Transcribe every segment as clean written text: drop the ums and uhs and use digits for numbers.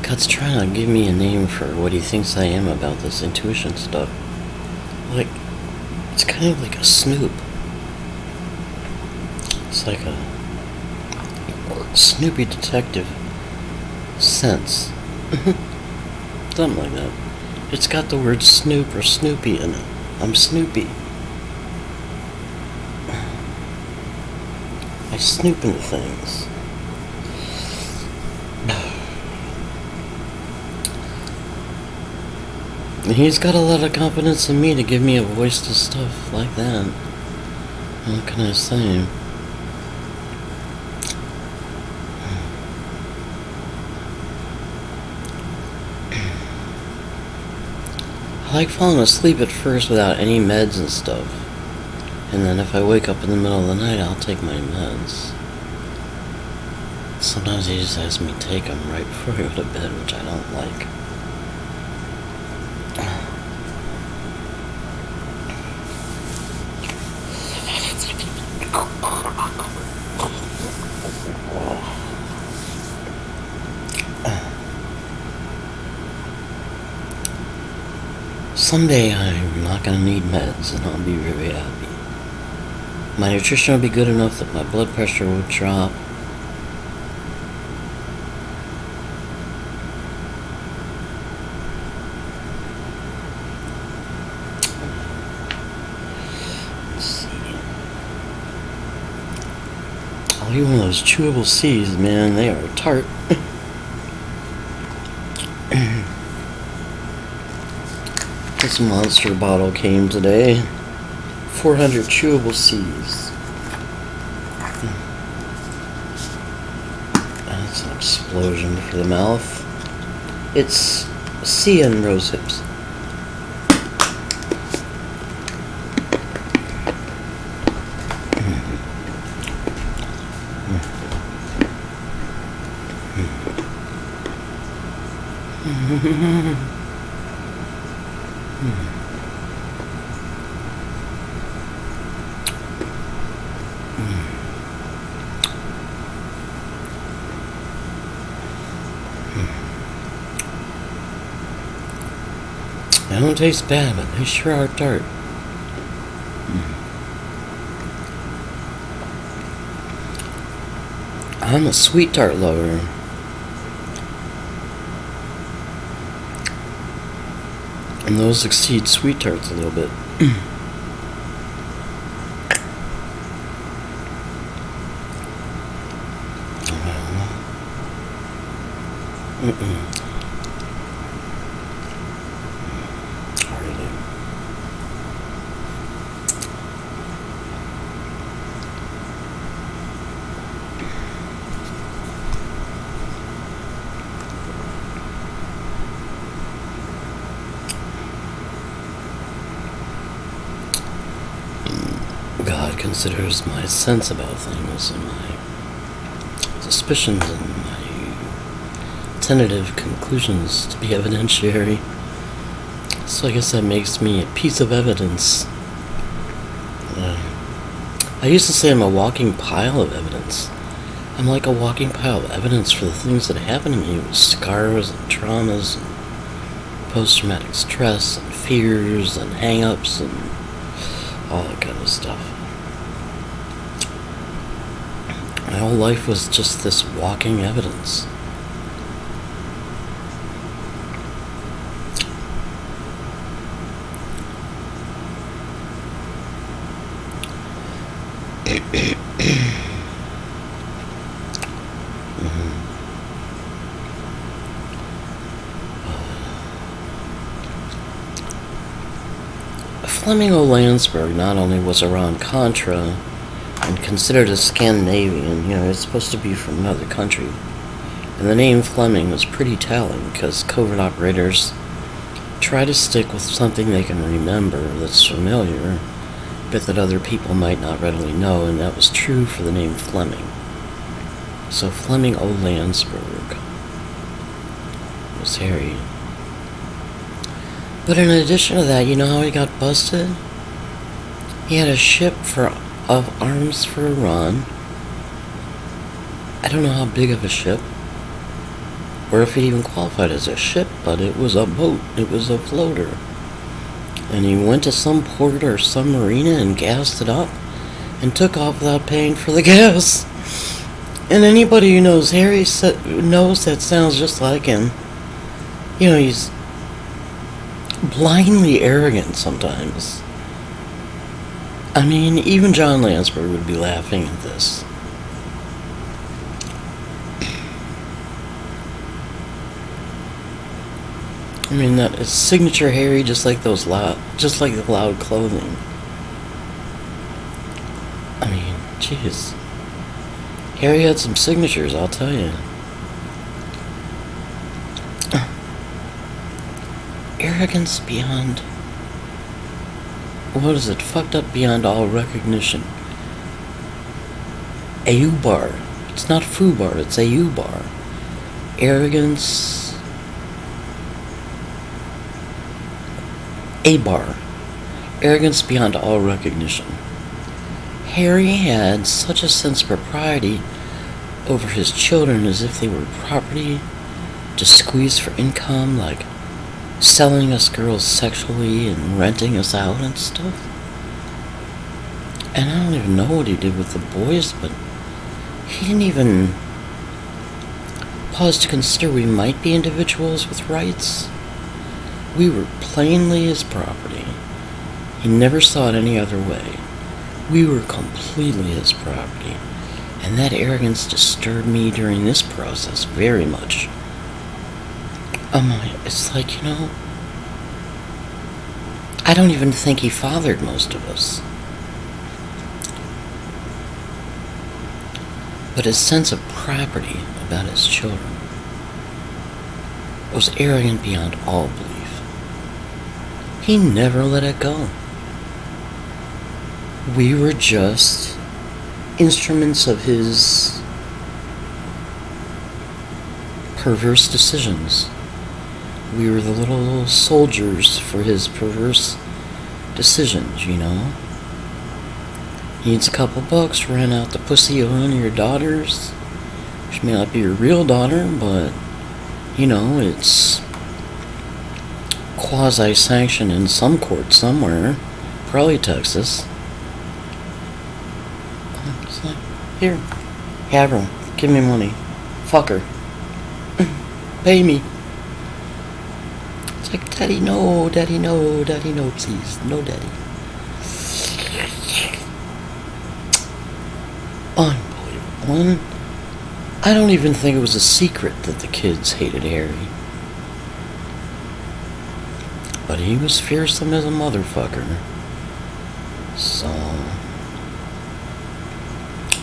God's trying to give me a name for what he thinks I am about this intuition stuff. Like, it's kind of like a snoop. It's like a Snoopy detective sense. Something like that. It's got the word Snoop or Snoopy in it. I'm Snoopy. I snoop into things. He's got a lot of confidence in me to give me a voice to stuff like that. What can I say? I like falling asleep at first without any meds and stuff. And then if I wake up in the middle of the night, I'll take my meds. Sometimes he just has me take them right before I go to bed, which I don't like. Someday I'm not gonna need meds and I'll be very happy. My nutrition will be good enough that my blood pressure will drop. Let's see. I'll eat one of those chewable C's, man. They are tart. This monster bottle came today. 400 chewable C's. That's an explosion for the mouth. It's C and rose hips. They don't taste bad, but they sure are tart. I'm a sweet tart lover. And those exceed sweet tarts a little bit. Hardly. God considers my sense about things and my suspicions and my tentative conclusions to be evidentiary. So I guess that makes me a piece of evidence. I used to say I'm a walking pile of evidence. I'm like a walking pile of evidence for the things that happen to me with scars and traumas and post-traumatic stress and fears and hang-ups and all that kind of stuff. My whole life was just this walking evidence. Fleming O. Landsberg not only was Iran-Contra and considered a Scandinavian, it's supposed to be from another country. And the name Fleming was pretty telling because covert operators try to stick with something they can remember that's familiar, but that other people might not readily know, and that was true for the name Fleming. So Fleming O. Landsberg was Harry. But in addition to that, you know how he got busted? He had a ship of arms for Iran. I don't know how big of a ship. or if it even qualified as a ship, but it was a boat, it was a floater. And he went to some port or some marina and gassed it up and took off without paying for the gas. And anybody who knows Harry knows that sounds just like him. You know, he's blindly arrogant sometimes. I mean, even John Lansbury would be laughing at this. I mean, that is signature Harry, just like the loud clothing. I mean, jeez. Harry had some signatures, I'll tell you. Arrogance beyond... What is it? Fucked up beyond all recognition. A-U-bar. It's not foo-bar, it's A-U-bar. Arrogance... A-bar. Arrogance beyond all recognition. Harry had such a sense of propriety over his children as if they were property to squeeze for income, like selling us girls sexually and renting us out and stuff. And I don't even know what he did with the boys, but he didn't even pause to consider we might be individuals with rights. We were plainly his property. He never saw it any other way. We were completely his property. And that arrogance disturbed me during this process very much. It's like, you know, I don't even think he fathered most of us. But his sense of property about his children was arrogant beyond all belief. He never let it go. We were just instruments of his perverse decisions. We were the little soldiers for his perverse decisions, you know. He needs a couple bucks, ran out the pussy of one of your daughters. She may not be your real daughter, but, you know, it's quasi-sanctioned in some court somewhere. Probably Texas. It's like, here, have her. Give me money. Fuck her. Pay me. It's like, Daddy, no, Daddy, no, Daddy, no, please. No, Daddy. Unbelievable. And I don't even think it was a secret that the kids hated Harry. But he was fearsome as a motherfucker. So...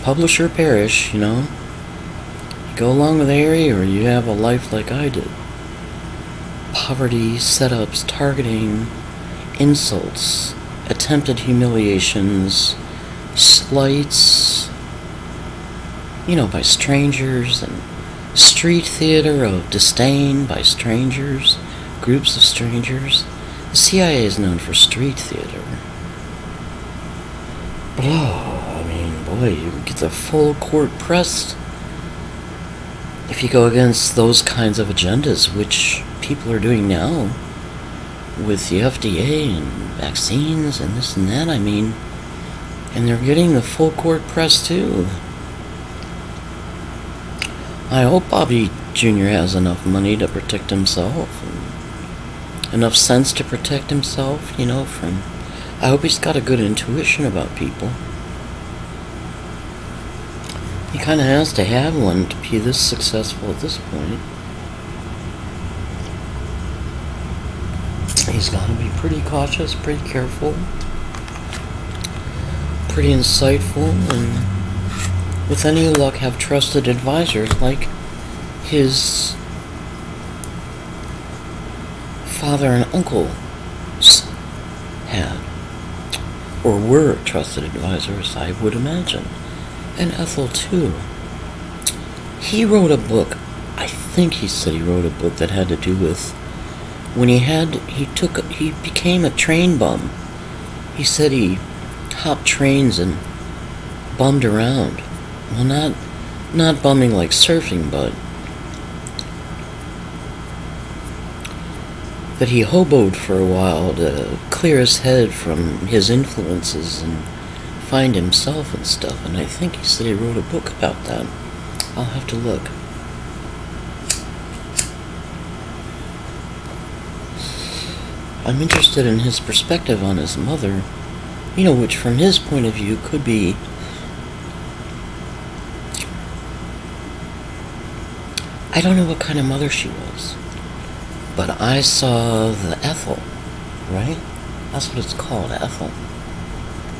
publish or perish, you know. You go along with Harry, or you have a life like I did. Poverty, setups, targeting, insults, attempted humiliations, slights, you know, by strangers, and street theater of disdain by strangers, groups of strangers. The CIA is known for street theater. Oh, I mean, boy, you get the full court press if you go against those kinds of agendas, which people are doing now with the FDA and vaccines and this and that. I mean, and they're getting the full court press too. I hope Bobby Jr. has enough money to protect himself, and enough sense to protect himself, you know, from... I hope he's got a good intuition about people. He kind of has to have one to be this successful at this point. He's got to be pretty cautious, pretty careful, pretty insightful, and with any luck have trusted advisors like his father and uncle had, or were trusted advisors, I would imagine. And Ethel too. He wrote a book, I think he said he wrote a book that had to do with when he became a train bum. He said he hopped trains and bummed around. Well, not bumming like surfing, but that he hoboed for a while to clear his head from his influences and find himself and stuff, and I think he said he wrote a book about that. I'll have to look. I'm interested in his perspective on his mother, which from his point of view could be I don't know what kind of mother she was, but I saw the Ethel, right? That's what it's called, Ethel.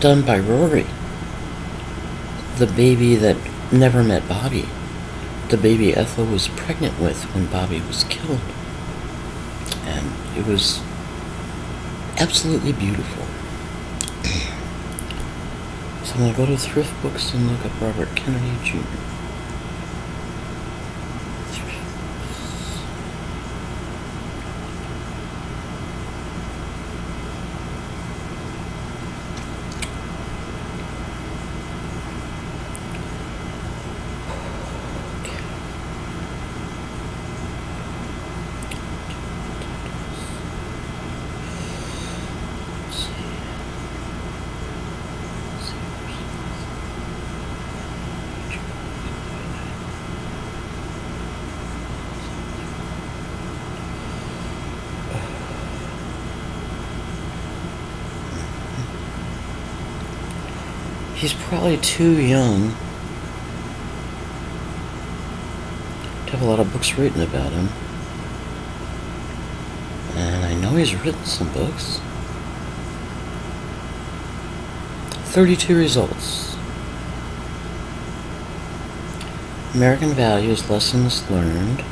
Done by Rory. The baby that never met Bobby. The baby Ethel was pregnant with when Bobby was killed. And it was absolutely beautiful. So I'm going to go to Thrift Books and look up Robert Kennedy Jr. He's probably too young to have a lot of books written about him. And I know he's written some books. 32 results. American Values, Lessons Learned.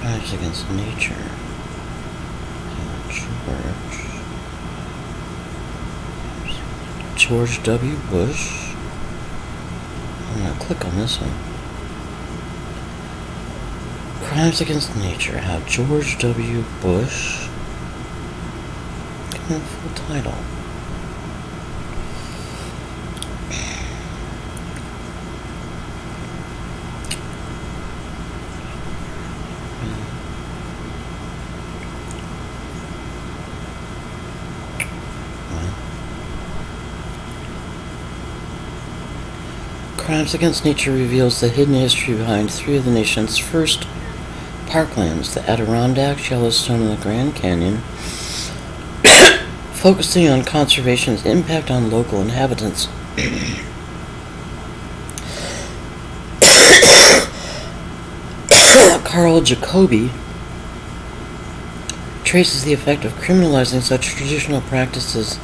Crimes Against Nature. George W. Bush. I'm going to click on this one. Crimes Against Nature. How George W. Bush. Give me the full title. Crimes Against Nature reveals the hidden history behind three of the nation's first parklands, the Adirondack, Yellowstone, and the Grand Canyon, focusing on conservation's impact on local inhabitants. Carl Jacoby traces the effect of criminalizing such traditional practices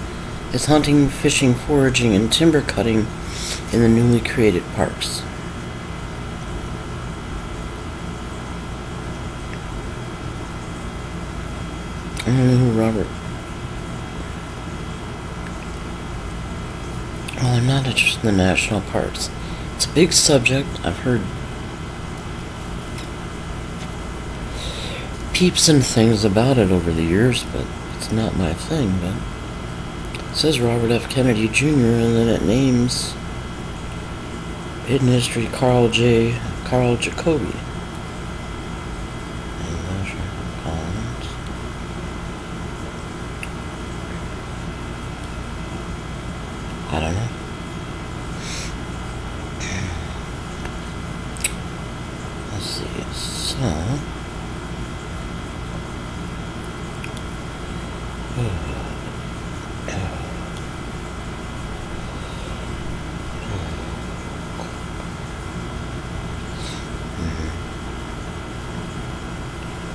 as hunting, fishing, foraging, and timber cutting in the newly created parks. I don't know who Robert. Well, I'm not interested in the national parks. It's a big subject. I've heard peeps and things about it over the years, but it's not my thing. But it says Robert F. Kennedy Jr. and then it names Hidden History Carl Jacoby. I don't know. Let's see. So.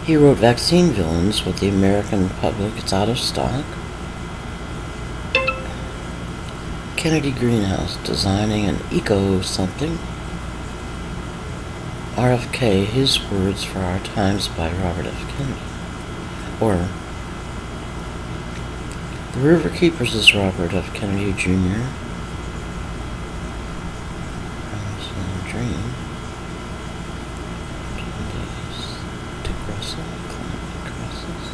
He wrote Vaccine Villains with the American Public. It's out of stock. Kennedy Greenhouse, Designing an Eco-Something. RFK, His Words for Our Times by Robert F. Kennedy. Or The River Keepers is Robert F. Kennedy Jr. Dream. Degressive, climate crisis.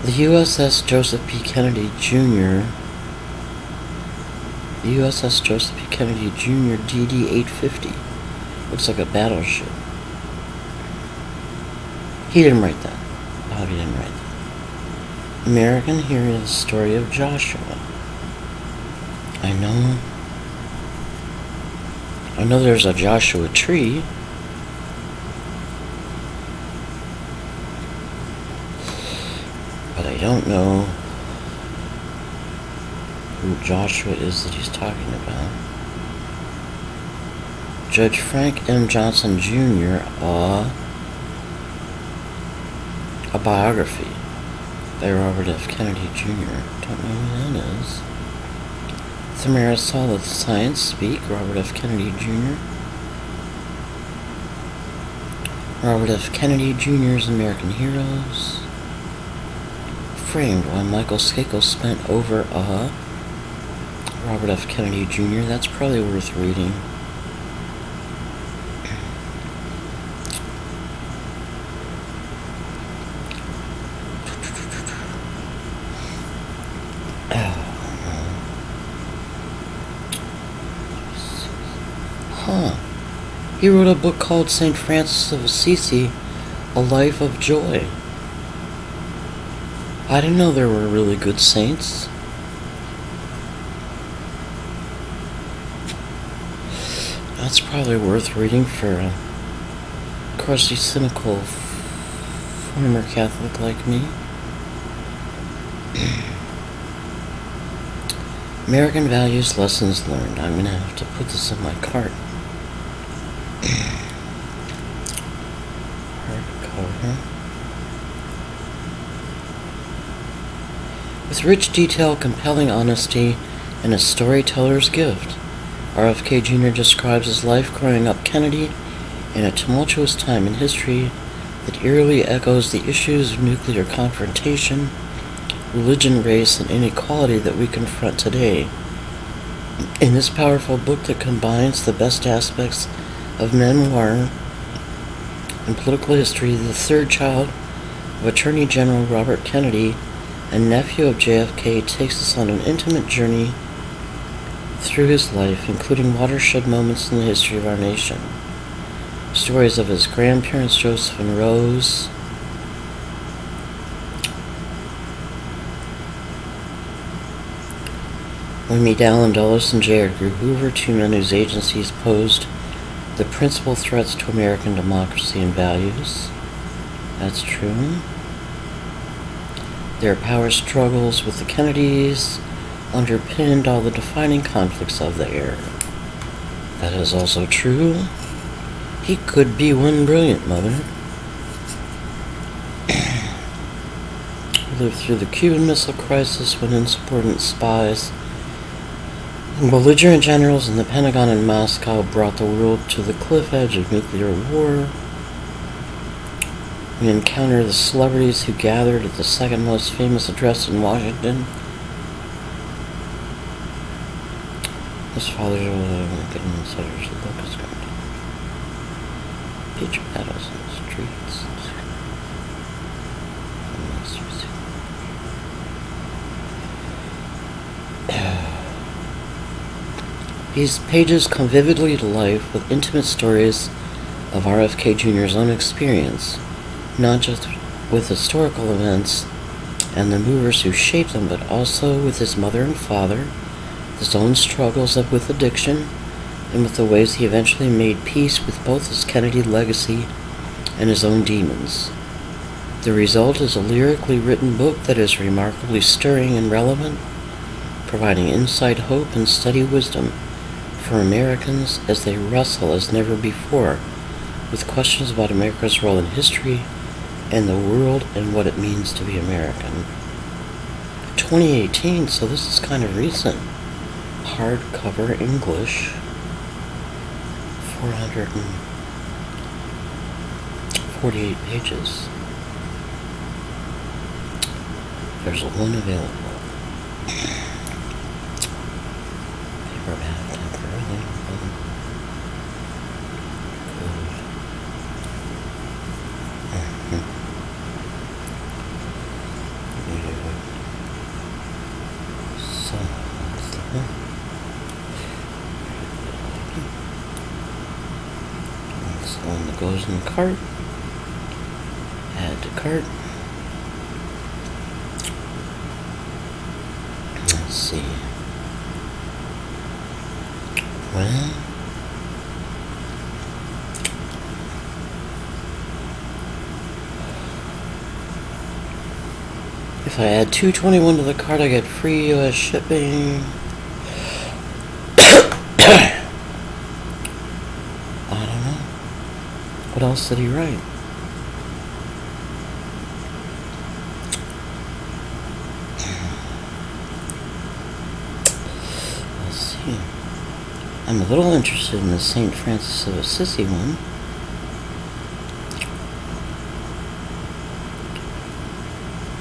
The USS Joseph P. Kennedy Jr. The USS Joseph P. Kennedy Jr. DD-850 looks like a battleship. He didn't write that. No, he didn't write that. American, here is the story of Joshua. I know there's a Joshua tree. But I don't know who Joshua is that he's talking about. Judge Frank M. Johnson Jr. A biography by Robert F. Kennedy Jr. Don't know who that is. Thamara Saw Let the Science Speak, Robert F. Kennedy Jr. Robert F. Kennedy Jr.'s American Heroes. Framed, Why Michael Skakel Spent Over Robert F. Kennedy Jr. That's probably worth reading. He wrote a book called St. Francis of Assisi, A Life of Joy. I didn't know there were really good saints. That's probably worth reading for a crusty, cynical former Catholic like me. American Values, Lessons Learned. I'm going to have to put this in my cart. Hardcover. With rich detail, compelling honesty, and a storyteller's gift, RFK Jr. describes his life growing up Kennedy in a tumultuous time in history that eerily echoes the issues of nuclear confrontation, religion, race, and inequality that we confront today. In this powerful book that combines the best aspects of memoir and political history, the third child of Attorney General Robert Kennedy and nephew of JFK takes us on an intimate journey through his life, including watershed moments in the history of our nation. Stories of his grandparents, Joseph and Rose, we meet Allen Dulles and J. Edgar Hoover, two men whose agencies posed the principal threats to American democracy and values. That's true. Their power struggles with the Kennedys underpinned all the defining conflicts of the era. That is also true. He could be one brilliant mother. Lived through the Cuban Missile Crisis when insubordinate spies and belligerent generals in the Pentagon and Moscow brought the world to the cliff edge of nuclear war. We encounter the celebrities who gathered at the second most famous address in Washington. His father's getting insiders of the book is going to beach battles in the streets. These pages come vividly to life with intimate stories of RFK Jr.'s own experience, not just with historical events and the movers who shaped them, but also with his mother and father, his own struggles with addiction, and with the ways he eventually made peace with both his Kennedy legacy and his own demons. The result is a lyrically written book that is remarkably stirring and relevant, providing insight, hope, and steady wisdom for Americans as they wrestle as never before with questions about America's role in history and the world and what it means to be American. 2018, so this is kind of recent. hardcover English, 448 pages. There's one available. Paperback temporarily. That's the one that goes in the cart. Add to cart. Let's see. Well, if I add $2.21 to the cart, I get free U.S. shipping. I don't know. What else did he write? Let's see. I'm a little interested in the St. Francis of Assisi one.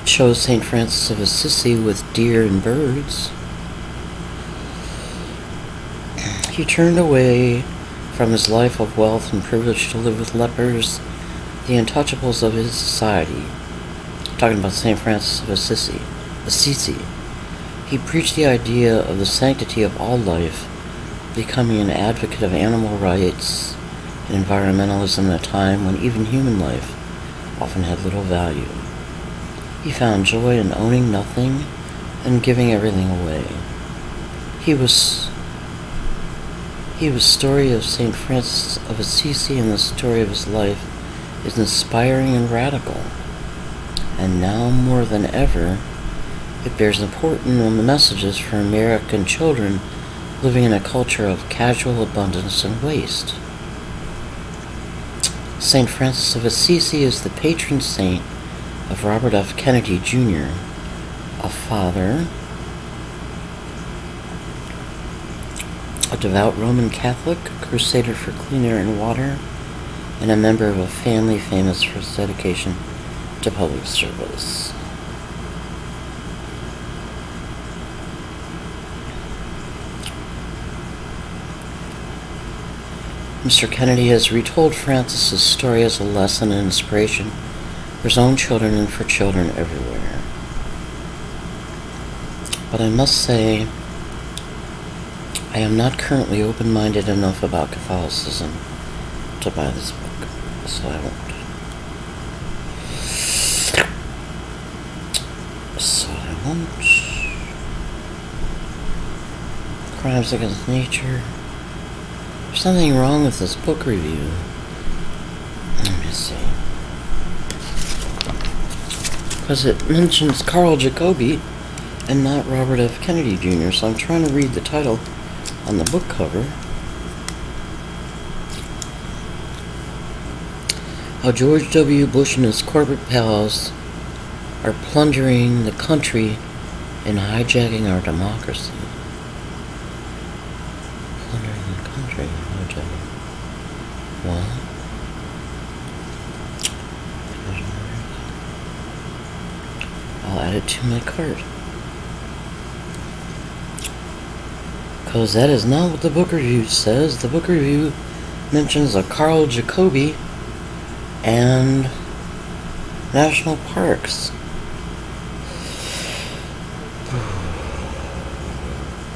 It shows St. Francis of Assisi with deer and birds. He turned away from his life of wealth and privilege to live with lepers, the untouchables of his society. Talking about St. Francis of Assisi. He preached the idea of the sanctity of all life, becoming an advocate of animal rights and environmentalism at a time when even human life often had little value. He found joy in owning nothing and giving everything away. He was story of St. Francis of Assisi, and the story of his life is inspiring and radical. And now more than ever, it bears important messages for American children living in a culture of casual abundance and waste. St. Francis of Assisi is the patron saint of Robert F. Kennedy Jr., a father, a devout Roman Catholic, a crusader for clean air and water, and a member of a family famous for its dedication to public service. Mr. Kennedy has retold Francis's story as a lesson and inspiration for his own children and for children everywhere. But I must say, I am not currently open-minded enough about Catholicism to buy this book, so I won't. Crimes Against Nature. There's something wrong with this book review. Let me see. Because it mentions Carl Jacobi and not Robert F. Kennedy Jr., so I'm trying to read the title on the book cover. How George W. Bush and his corporate pals are plundering the country and hijacking our democracy. Plundering the country and hijacking. What? I'll add it to my cart. Because that is not what the book review says. The book review mentions a Carl Jacobi and national parks.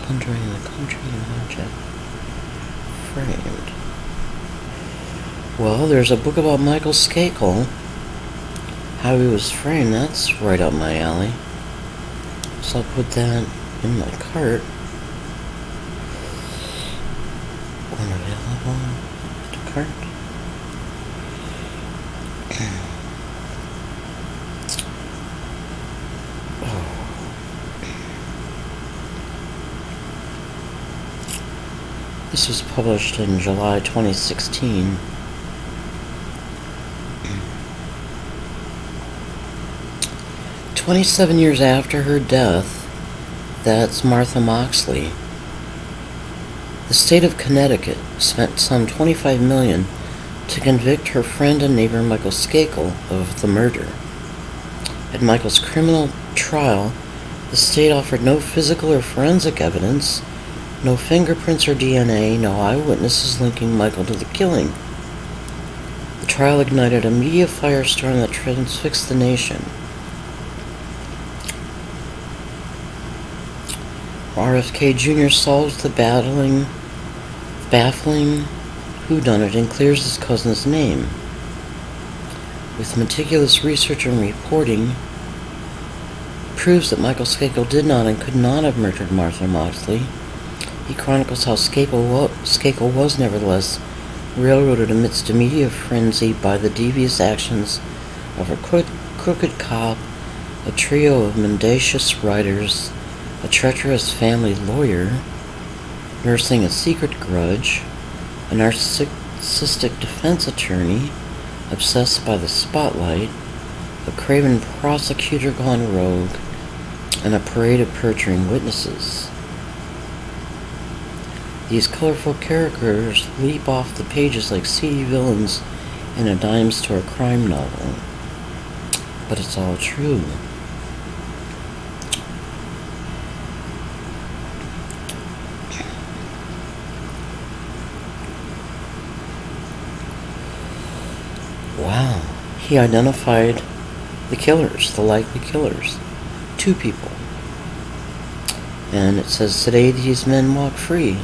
Plundering the country and hijack. Framed. Well, there's a book about Michael Skakel. How he was framed. That's right up my alley. So I'll put that in my cart. Unavailable. To cart. This was published in July 2016. "27 years after her death," that's Martha Moxley, The state of Connecticut spent some $25 million to convict her friend and neighbor Michael Skakel of the murder. At Michael's criminal trial, the state offered no physical or forensic evidence, no fingerprints or DNA, no eyewitnesses linking Michael to the killing. The trial ignited a media firestorm that transfixed the nation. RFK Jr. solves the baffling whodunit and clears his cousin's name. With meticulous research and reporting, proves that Michael Skakel did not and could not have murdered Martha Moxley. He chronicles how Skakel was nevertheless railroaded amidst a media frenzy by the devious actions of a crooked cop, a trio of mendacious writers, a treacherous family lawyer, nursing a secret grudge, a narcissistic defense attorney, obsessed by the spotlight, a craven prosecutor gone rogue, and a parade of perjuring witnesses. These colorful characters leap off the pages like seedy villains in a dime store crime novel. But it's all true. Wow. He identified the killers, the likely killers. 2 people. And it says, today these men walk free.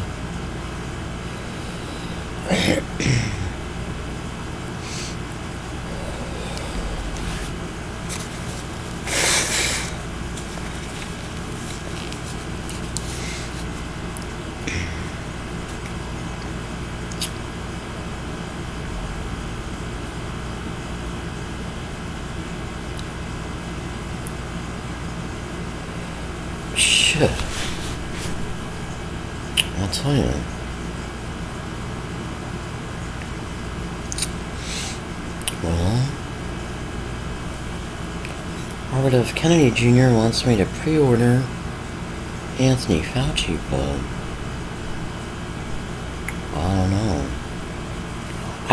Shit. I'll tell you. Well, Robert F. Kennedy Jr. wants me to pre-order Anthony Fauci, but I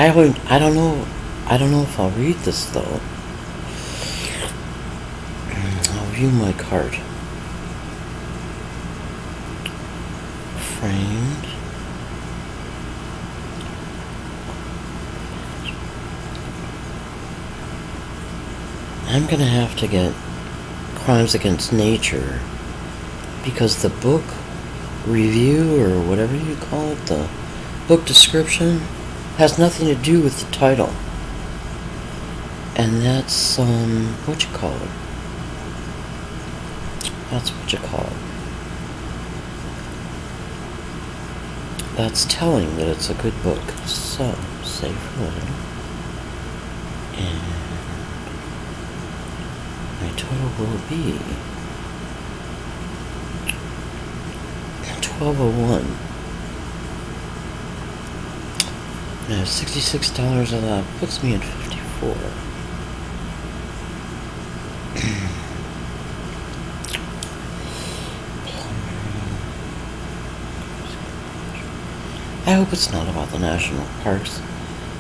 don't know. I don't know if I'll read this though. I'll view my cart. Framed. I'm gonna have to get Crimes Against Nature because the book review or whatever you call it, the book description, has nothing to do with the title. And that's, what you call it? That's what you call it. That's telling that it's a good book. So, save for later. And my total will be 1201. Now $66 of that puts me at 54. I hope it's not about the national parks.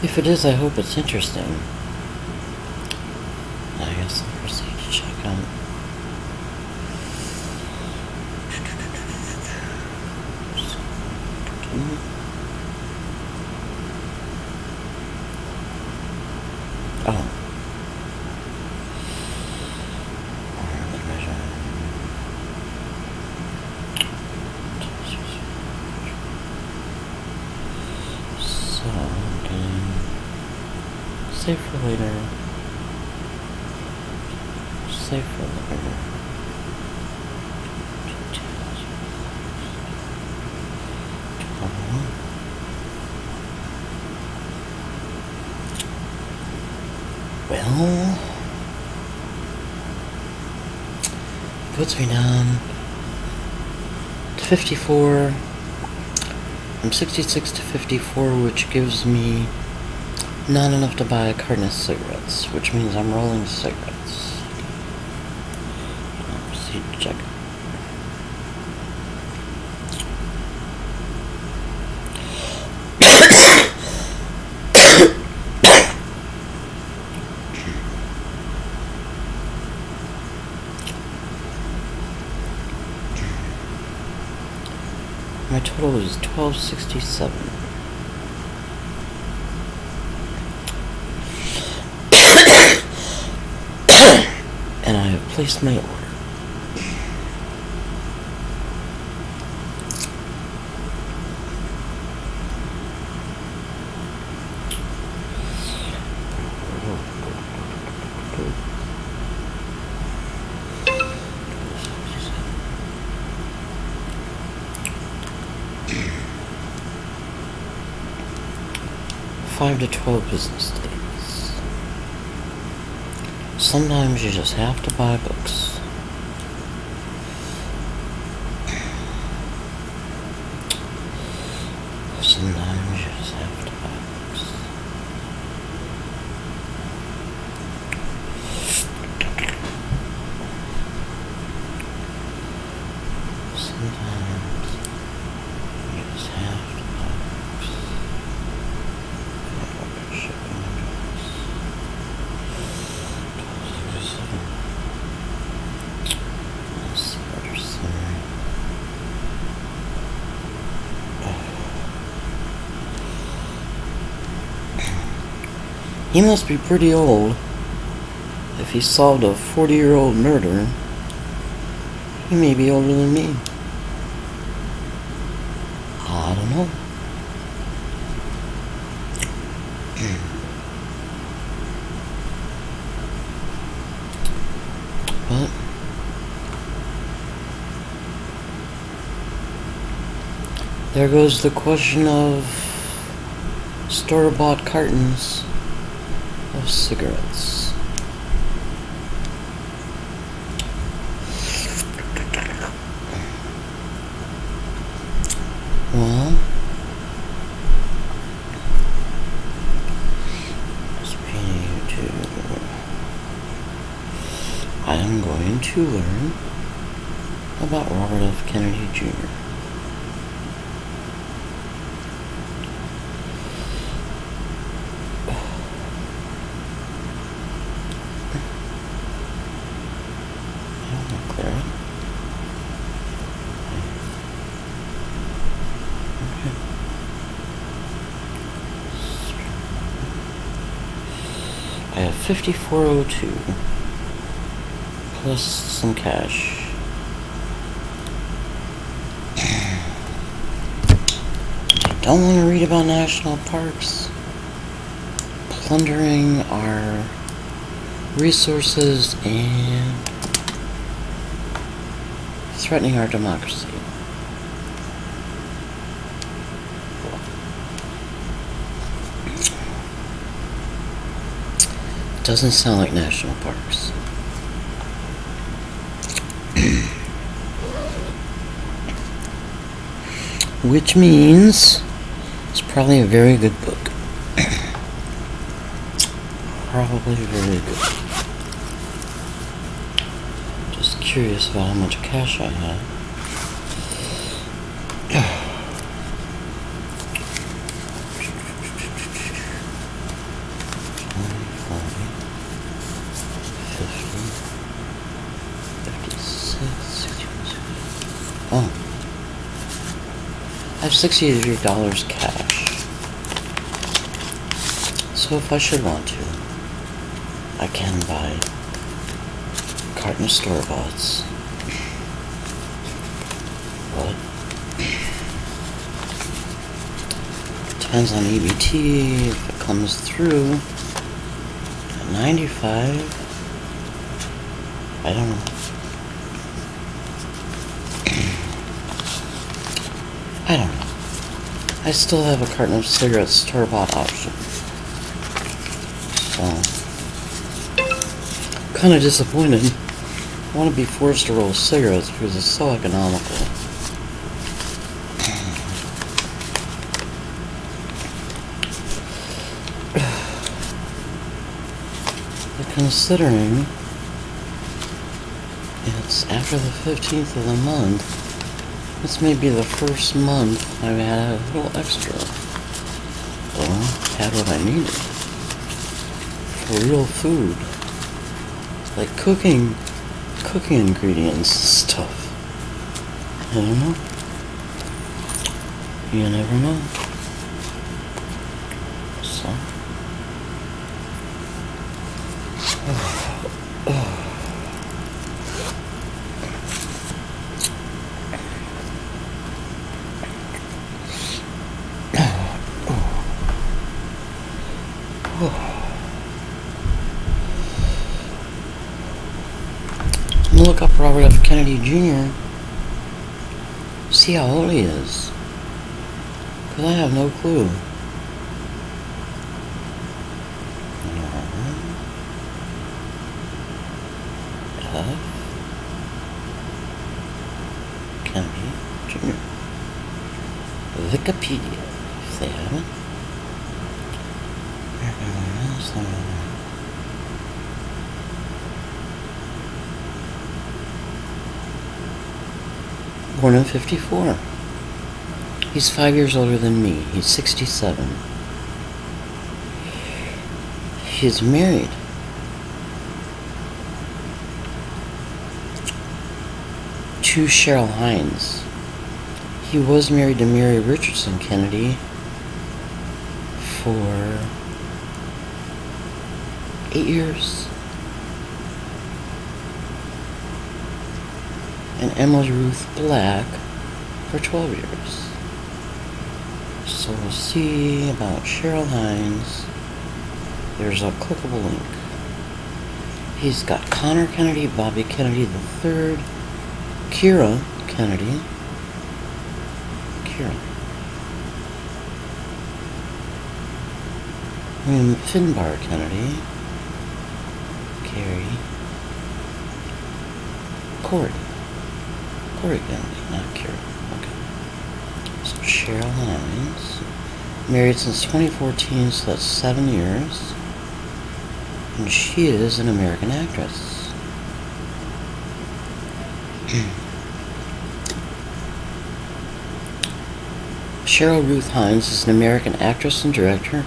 If it is, I hope it's interesting. I guess I'll proceed to check out. Oh. Save for later. Save for later. Well, puts me down to 54. From 66 to 54, which gives me not enough to buy a carton of cigarettes, which means I'm rolling cigarettes. I'll proceed to check. My total is $12.67. And I have placed my order. Five to 12 business days. Sometimes you just have to buy books. Sometimes you just have to buy books. Sometimes you just have to buy books. Shipping address. 1267. Let's see what you're saying. He must be pretty old. If he solved a 40-year-old murder, he may be older than me. I don't know. But there goes the question of store-bought cartons of cigarettes. Well, I am going to learn about Robert F. Kennedy Jr. I have $54.02 plus some cash. I don't want to read about national parks plundering our resources and threatening our democracy. Doesn't sound like national parks. Which means it's probably a very good book. Probably very good. Just curious about how much cash I have. Oh. I have $63 cash. So if I should want to, I can buy a carton of store-boughts. But depends on EBT. If it comes through at 95, I don't know. I don't know. I still have a carton of cigarettes store-bought option. So, kind of disappointed. I want to be forced to roll cigarettes because it's so economical. But considering it's after the 15th of the month, this may be the first month I've had a little extra. Well, had what I needed. For real food. Like cooking ingredients and stuff. I don't know. You never know. So. Look up Robert F. Kennedy Jr. See how old he is. Because I have no clue. F. Kennedy Jr. Wikipedia, if they have it. Born in 54. He's 5 years older than me. He's 67. He's married. To Cheryl Hines. He was married to Mary Richardson Kennedy for 8 years. And Emily Ruth Black for 12 years. So we'll see about Cheryl Hines. There's a clickable link. He's got Connor Kennedy, Bobby Kennedy III, Kira Kennedy. William Finbar Kennedy. Carrie. Corey Kennedy, not Kira. Okay. So Cheryl Hines. Married since 2014, so that's 7 years. And she is an American actress. Cheryl Ruth Hines is an American actress and director,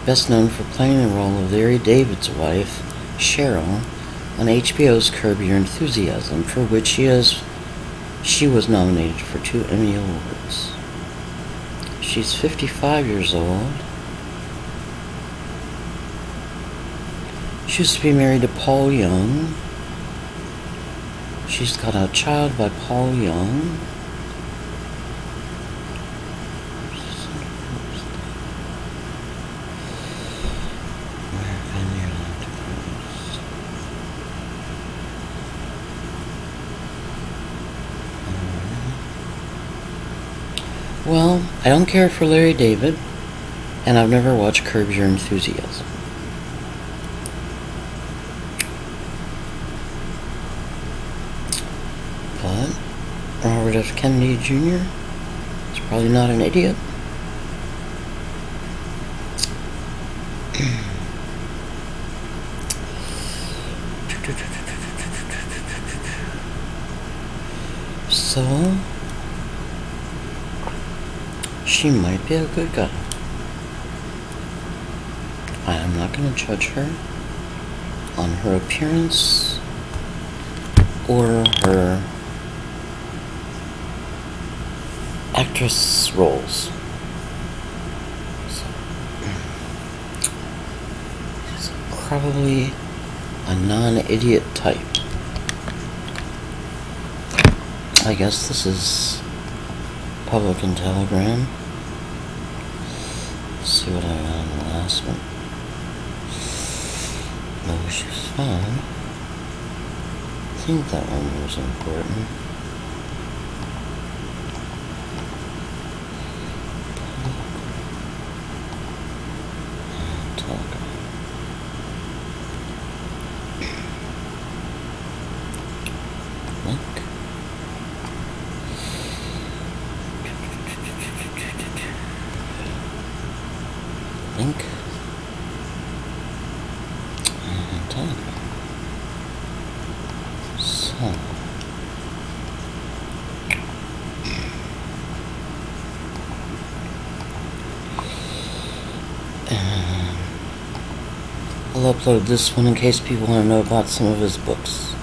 best known for playing the role of Larry David's wife, Cheryl, on HBO's Curb Your Enthusiasm, for which she was nominated for 2 Emmy Awards. She's 55 years old. She used to be married to Paul Young. She's got a child by Paul Young. Well, I don't care for Larry David, and I've never watched Curb Your Enthusiasm. But Robert F. Kennedy Jr. is probably not an idiot. So, she might be a good guy. I am not going to judge her on her appearance or her actress roles. So, she's probably a non-idiot type. I guess this is Public and Telegram. Let's see what I got on the last one. No, she's fine. I think that one was important. Telegram. Link. Link. And Telegram. So. And I'll upload this one in case people want to know about some of his books.